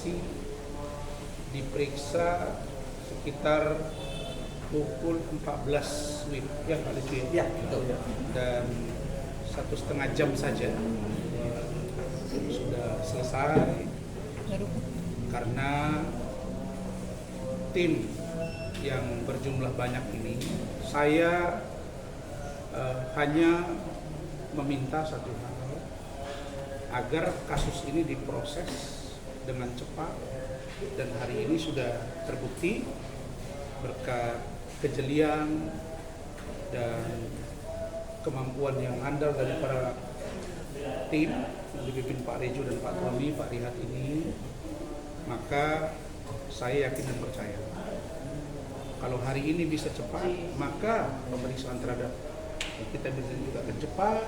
saksi diperiksa sekitar pukul 14 WIB ya Pak Lucu ya? Dan 1,5 jam saja sudah selesai karena tim yang berjumlah banyak ini saya hanya meminta satu hal, agar kasus ini diproses dengan cepat, dan hari ini sudah terbukti berkat kejelian dan kemampuan yang andal dari para tim yang dipimpin Pak Rejo dan Pak Tommy, Pak Rihat ini, maka saya yakin dan percaya kalau hari ini bisa cepat, maka pemeriksaan terhadap kita bisa juga akan cepat,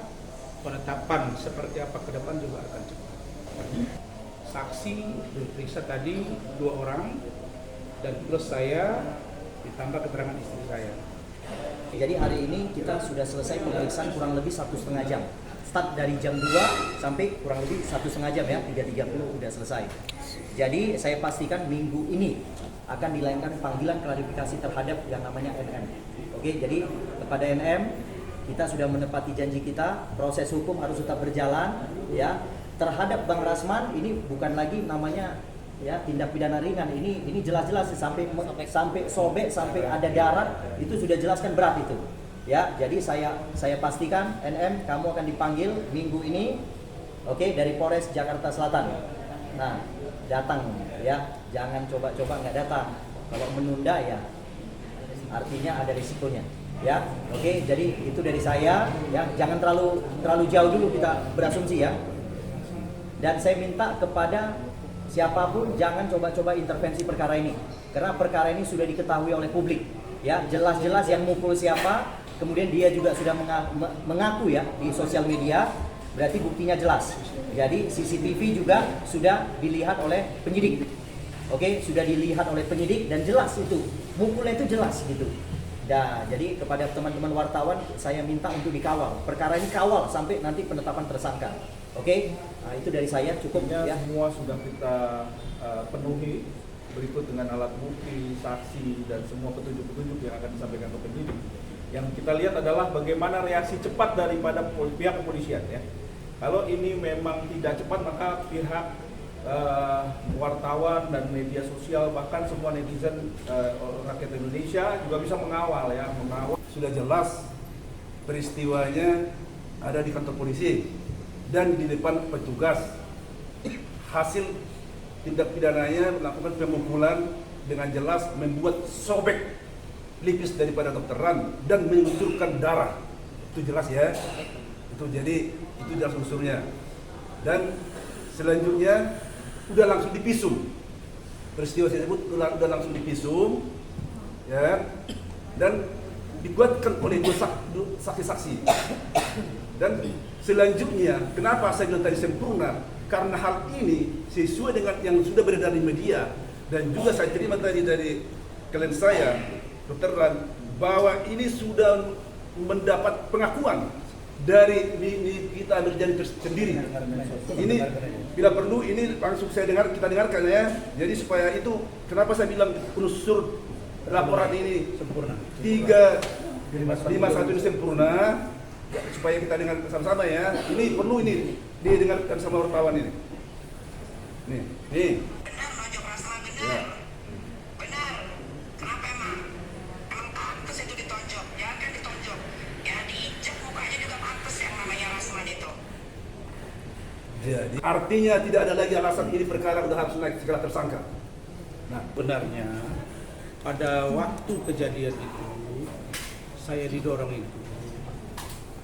penetapan seperti apa ke depan juga akan cepat. Saksi diperiksa tadi 2 orang dan plus saya ditambah keterangan istri saya. Jadi hari ini kita sudah selesai pemeriksaan kurang lebih 1,5 jam. Start dari jam 2 sampai kurang lebih 1,5 jam ya, 3.30 udah selesai. Jadi saya pastikan minggu ini akan dilakukan panggilan klarifikasi terhadap yang namanya NM. Oke, jadi kepada NM kita sudah menepati janji kita, proses hukum harus tetap berjalan ya. Terhadap Bang Rasman ini bukan lagi namanya ya tindak pidana ringan, ini jelas-jelas sampai sobek sampai ada darah, itu sudah jelaskan berat itu. Ya, jadi saya pastikan NM kamu akan dipanggil minggu ini. Oke, dari Polres Jakarta Selatan. Nah, datang ya, jangan coba-coba nggak datang. Kalau menunda ya artinya ada risikonya ya. Oke, jadi itu dari saya ya, jangan terlalu jauh dulu kita berasumsi ya. Dan saya minta kepada siapapun jangan coba-coba intervensi perkara ini, karena perkara ini sudah diketahui oleh publik ya, jelas-jelas yang mukul siapa, kemudian dia juga sudah mengaku ya di sosial media, berarti buktinya jelas. Jadi CCTV juga sudah dilihat oleh penyidik. Oke, sudah dilihat oleh penyidik dan jelas itu, mukulnya itu jelas gitu. Nah, jadi kepada teman-teman wartawan saya minta untuk dikawal. Perkara ini kawal sampai nanti penetapan tersangka. Oke, nah, itu dari saya cukup ya. Semua sudah kita penuhi berikut dengan alat bukti, saksi dan semua petunjuk-petunjuk yang akan disampaikan ke penyidik. Yang kita lihat adalah bagaimana reaksi cepat daripada pihak kepolisian ya. Kalau ini memang tidak cepat, maka pihak wartawan dan media sosial, bahkan semua netizen rakyat Indonesia juga bisa mengawal ya, Sudah jelas peristiwanya ada di kantor polisi dan di depan petugas. Hasil tindak pidananya melakukan pemukulan dengan jelas membuat sobek lipis daripada dokteran dan mengucurkan darah. Itu jelas ya. Itu jadi itu jelas unsurnya. Dan selanjutnya udah langsung dipisum. Peristiwa tersebut udah langsung dipisum ya. Dan dibuatkan oleh saksi-saksi. Dan selanjutnya, kenapa saya bilang tadi sempurna? Karena hal ini sesuai dengan yang sudah beredar di media dan juga saya terima tadi dari klien saya, Dr. Ran, bahwa ini sudah mendapat pengakuan dari kita berjadi sendiri. Ini bila perlu ini langsung kita dengarkan ya. Jadi supaya itu kenapa saya bilang unsur laporan ini Sempurna. 351 ini sempurna, supaya kita dengar sama-sama ya. Ini perlu ini didengarkan sama wartawan ini. Nih. Benar, nonjok Rasman benar. Ya. Benar. Kenapa emang? Emang pantas itu ditonjok? Ya kan ditonjok. Ya diinjak mukanya juga pantas yang namanya Rasman itu. Jadi artinya tidak ada lagi alasan ini perkara udah harus naik segala tersangka. Nah, benarnya pada waktu kejadian itu saya didorong itu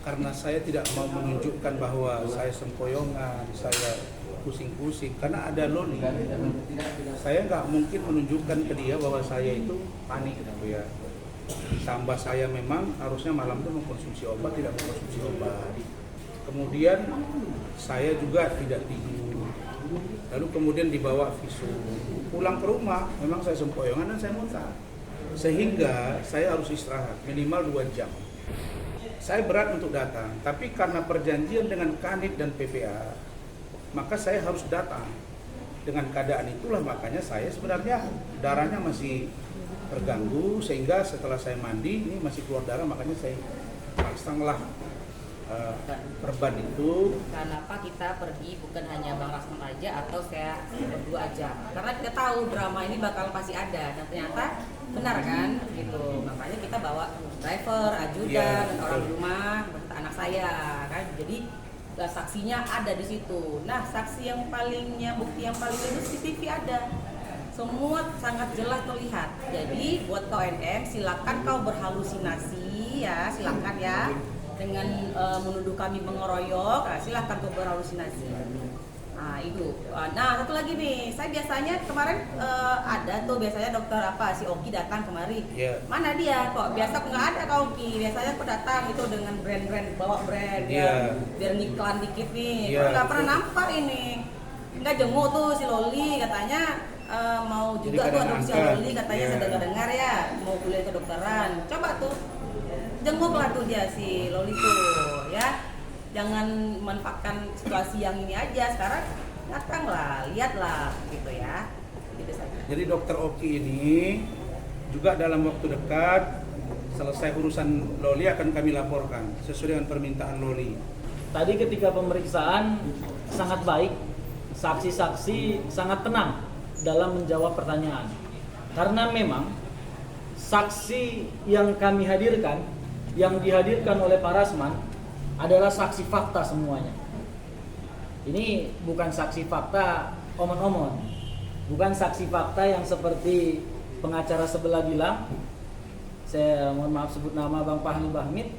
karena saya tidak mau menunjukkan bahwa saya sempoyongan, saya pusing-pusing karena ada Loni. Saya nggak mungkin menunjukkan ke dia bahwa saya itu panik gitu ya. Tambah saya memang harusnya malam itu mengkonsumsi obat, tidak mengkonsumsi obat. Kemudian saya juga tidak tidur. Lalu kemudian dibawa visum. Pulang ke rumah, memang saya sempoyongan dan saya muntah. Sehingga saya harus istirahat minimal 2 jam. Saya berat untuk datang, tapi karena perjanjian dengan Kanit dan PPA, maka saya harus datang. dengan keadaan itulah makanya saya sebenarnya darahnya masih terganggu, sehingga setelah saya mandi ini masih keluar darah, makanya saya pasanglah perban itu. Kenapa kita pergi bukan hanya Bang Rasman aja atau saya berdua aja, karena kita tahu drama ini bakal pasti ada, dan ternyata benar kan gitu. Makanya kita bawa driver, ajudan, dan orang rumah, beserta anak saya kan. Jadi saksinya ada di situ. Nah, saksi yang bukti yang paling itu CCTV ada. Semua sangat jelas terlihat. Jadi buat kau NM, silakan kau berhalusinasi ya, silakan ya. Dengan menuduh kami mengeroyok, nah, silakan kau berhalusinasi. Nah itu. Nah satu lagi nih, saya biasanya kemarin ada tuh biasanya dokter si Oki datang kemari. Yeah. Mana dia? Kok biasa nggak ada Kak Oki. Biasanya kok datang itu dengan brand-brand, bawa brand ya, biar ngiklan dikit nih. Yeah, Nggak pernah nampak ini. Nggak jenguk tuh si Loli katanya mau juga tuh adopsi Loli katanya saya dengar ya mau kuliah kedokteran. Coba tuh jenguklah tuh dia si Loli tuh ya. Jangan manfaatkan situasi yang ini aja, sekarang datanglah, lihatlah gitu ya. Gitu saja. Jadi dokter Oki ini juga dalam waktu dekat selesai urusan Loli akan kami laporkan sesuai dengan permintaan Loli. Tadi ketika pemeriksaan sangat baik, saksi-saksi sangat tenang dalam menjawab pertanyaan. Karena memang saksi yang kami hadirkan, yang dihadirkan oleh Pak Rasman adalah saksi fakta semuanya. Ini bukan saksi fakta omon-omon, bukan saksi fakta yang seperti pengacara sebelah bilang. Saya mohon maaf sebut nama Bang Fahmi Bahmid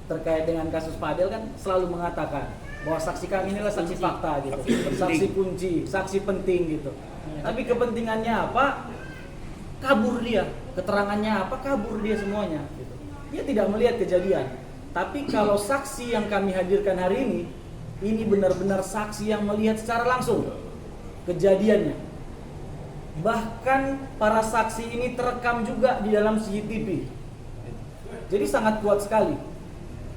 terkait dengan kasus Fadel kan selalu mengatakan bahwa saksi kami inilah saksi fakta gitu, saksi kunci, saksi penting gitu. Tapi kepentingannya apa? Kabur dia, keterangannya apa? Kabur dia semuanya. Gitu. Dia tidak melihat kejadian. Tapi kalau saksi yang kami hadirkan hari ini benar-benar saksi yang melihat secara langsung kejadiannya. Bahkan para saksi ini terekam juga di dalam CCTV. Jadi sangat kuat sekali.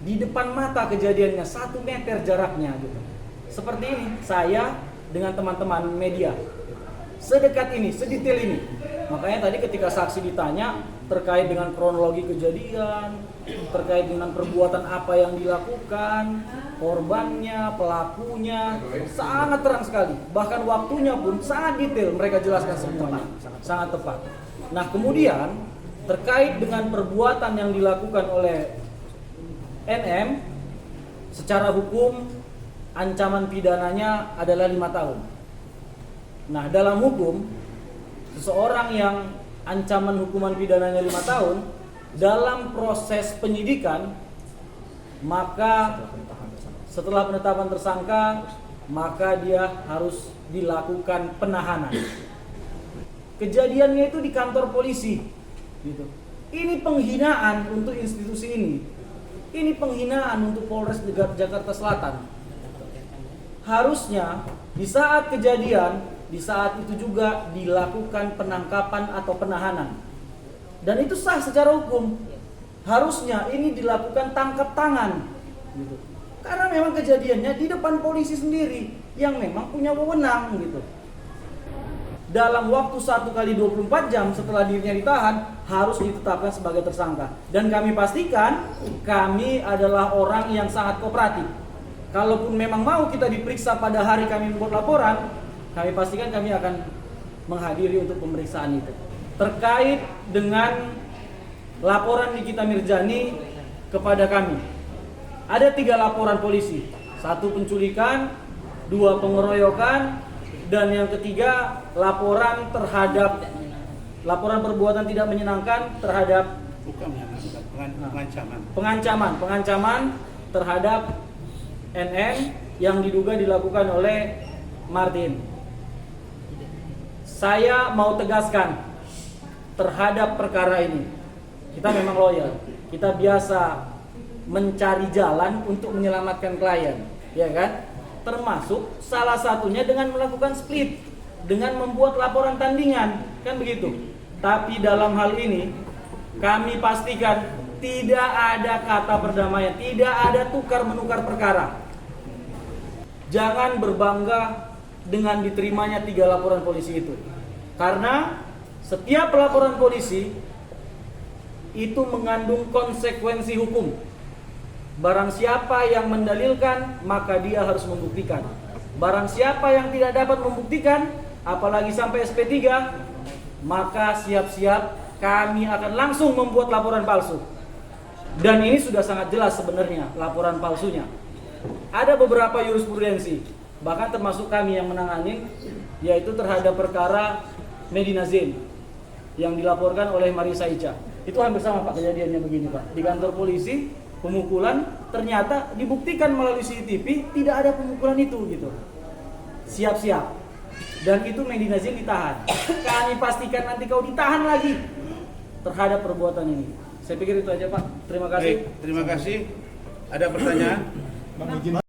Di depan mata kejadiannya 1 meter jaraknya gitu. Seperti ini, saya dengan teman-teman media. Sedekat ini, sedetail ini. Makanya tadi ketika saksi ditanya terkait dengan kronologi kejadian, terkait dengan perbuatan apa yang dilakukan, korbannya, pelakunya, sangat terang sekali. Bahkan waktunya pun sangat detail mereka jelaskan semuanya, sangat tepat. Nah kemudian terkait dengan perbuatan yang dilakukan oleh NM, secara hukum ancaman pidananya adalah 5 tahun. Nah dalam hukum, seseorang yang ancaman hukuman pidananya 5 tahun dalam proses penyidikan, maka setelah penetapan tersangka maka dia harus dilakukan penahanan. Kejadiannya itu di kantor polisi gitu. Ini penghinaan untuk institusi ini. Ini penghinaan untuk Polres Jakarta Selatan. Harusnya di saat kejadian, di saat itu juga dilakukan penangkapan atau penahanan. Dan itu sah secara hukum. Harusnya ini dilakukan tangkap tangan gitu. Karena memang kejadiannya di depan polisi sendiri yang memang punya wewenang gitu. Dalam waktu 1 kali 24 jam setelah dirinya ditahan harus ditetapkan sebagai tersangka. Dan kami pastikan kami adalah orang yang sangat kooperatif. Kalaupun memang mau kita diperiksa pada hari kami membuat laporan, kami pastikan kami akan menghadiri untuk pemeriksaan itu. Terkait dengan laporan Nikita Mirjani kepada kami, ada 3 laporan polisi. 1 penculikan, 2 pengeroyokan, dan yang ketiga laporan perbuatan tidak menyenangkan terhadap pengancaman terhadap NN yang diduga dilakukan oleh Martin. Saya mau tegaskan terhadap perkara ini, kita memang loyal, kita biasa mencari jalan untuk menyelamatkan klien, ya kan? Termasuk salah satunya dengan melakukan split, dengan membuat laporan tandingan, kan begitu. Tapi dalam hal ini kami pastikan tidak ada kata perdamaian, tidak ada tukar menukar perkara. Jangan berbangga dengan diterimanya 3 laporan polisi itu. Karena setiap laporan polisi itu mengandung konsekuensi hukum. Barang siapa yang mendalilkan, maka dia harus membuktikan. Barang siapa yang tidak dapat membuktikan, apalagi sampai SP3, maka siap-siap kami akan langsung membuat laporan palsu. Dan ini sudah sangat jelas sebenarnya laporan palsunya. Ada beberapa jurisprudensi, bahkan termasuk kami yang menangani, yaitu terhadap perkara Medina Zain yang dilaporkan oleh Marisa Ica. Itu hampir sama Pak kejadiannya begini Pak. Di kantor polisi pemukulan, ternyata dibuktikan melalui CCTV tidak ada pemukulan itu gitu. Siap-siap. Dan itu Medina Zain ditahan. Kami pastikan nanti kau ditahan lagi terhadap perbuatan ini. Saya pikir itu aja Pak. Terima kasih. Baik, terima kasih. Ada pertanyaan?